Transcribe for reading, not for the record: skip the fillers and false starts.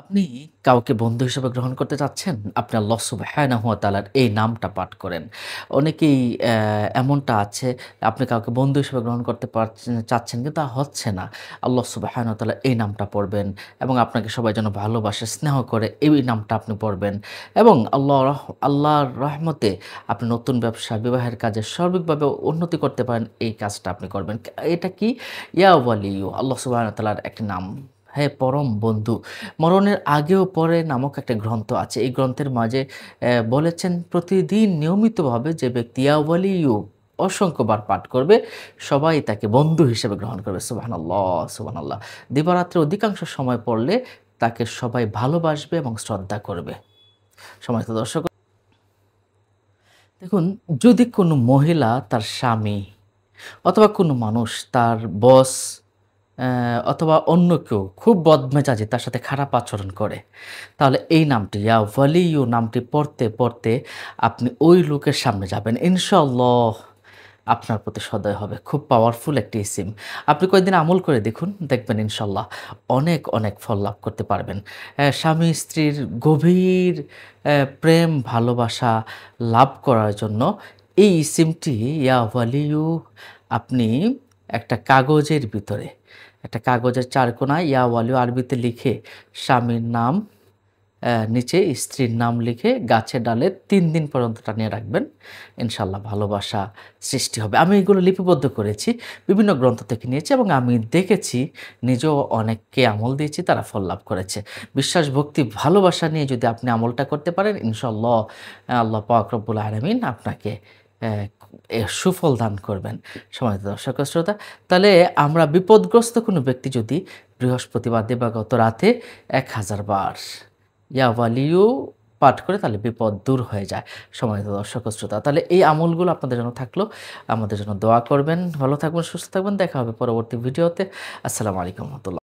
আপনি কাউকে বন্ধু হিসেবে গ্রহণ করতে চাচ্ছেন? আপনি আল্লাহ সুবহানাহু ওয়া তাআলার এই নামটা পাঠ করেন। অনেকেই এমনটা আছে আপনি কাউকে বন্ধু হিসেবে গ্রহণ করতে চাচ্ছেন কিন্তু তা হচ্ছে না। আল্লাহ সুবহানাহু ওয়া তাআলার এই নামটা পড়বেন এবং আপনাকে সবাই যেন ভালোবাসে, স্নেহ করে এই নামটা আপনি পড়বেন এবং আল্লাহর রহমতে আপনি নতুন ব্যবসা, বিবাহের কাজে সার্বিকভাবে উন্নতি করতে পারেন এই কাজটা আপনি করবেন। এটা কি? ইয়া ওয়ালিয়্যু আল্লাহ সুবহানাহু ওয়া তাআলার একটি নাম। হে পরম বন্ধু। মরণের আগেও পরে নামক একটা গ্রন্থ আছে। এই গ্রন্থের মাঝে বলেছেন প্রতিদিন নিয়মিতভাবে যে ব্যক্তি ইয়া ওয়ালিয়্যু অসংখ্যবার পাঠ করবে, সবাই তাকে বন্ধু হিসেবে গ্রহণ করবে। সুবহানাল্লাহ, সুবহানাল্লাহ। দিবারাত্রে অধিকাংশ সময় পড়লে তাকে সবাই ভালোবাসবে এবং শ্রদ্ধা করবে। সম্মানিত দর্শক, দেখুন, যদি কোনো মহিলা তার স্বামী অথবা কোনো মানুষ তার বস অথবা অন্য কেউ খুব বদমেজাজি তার সাথে খারাপ আচরণ করে, তাহলে এই নামটি ইয়া ওয়ালিয়্যু নামটি পড়তে, পড়তে আপনি ওই লোকের সামনে যাবেন। ইনশাআল্লাহ আপনার প্রতি সদয় হবে। খুব পাওয়ারফুল একটি ইসিম। আপনি কয়েকদিন আমল করে দেখুন, দেখবেন ইনশাআল্লাহ অনেক, অনেক ফল লাভ করতে পারবেন। স্বামী-স্ত্রীর গভীর প্রেম ভালোবাসা লাভ করার জন্য এই ইসিমটি ইয়া ওয়ালিয়্যু আপনি একটা কাগজের ভিতরে, একটা কাগজের ৪ কোণায় ইয়া ওয়ালিয়্যু আরবিতে লিখে স্বামীর নাম নিচে স্ত্রীর নাম লিখে গাছের ডালে ৩ দিন পর্যন্ত টানিয়ে রাখবেন। ইনশাআল্লাহ ভালোবাসা সৃষ্টি হবে। আমি এগুলো লিপিবদ্ধ করেছি। বিভিন্ন গ্রন্থ থেকে নিয়েছি এবং আমি দেখেছি, নিজেও অনেককে আমল দিয়েছি, তারা ফল লাভ করেছে। বিশ্বাস, ভক্তি, ভালোবাসা নিয়ে যদি আপনি আমলটা করতে পারেন, ইনশাআল্লাহ আল্লাহ পাক রব্বুল আলামিন আপনাকে অ্যা সুফল দান করবেন। সম্মানিত দর্শক ও শ্রোতা, তাহলে আমরা বিপদগ্রস্ত কোনো ব্যক্তি যদি বৃহস্পতিবার দিবাগত রাতে ১০০০ বার ইয়া ওয়ালিয়্যু পাঠ করে তাহলে বিপদ দূর হয়ে যায়। সম্মানিত দর্শক ও শ্রোতা, তাহলে এই আমলগুলো আপনাদের জন্য থাকলো। আমাদের জন্য দোয়া করবেন। ভালো থাকবেন, সুস্থ থাকবেন। দেখা হবে পরবর্তী ভিডিওতে। আসসালামু আলাইকুম ওয়া রাহমাতুল্লাহ।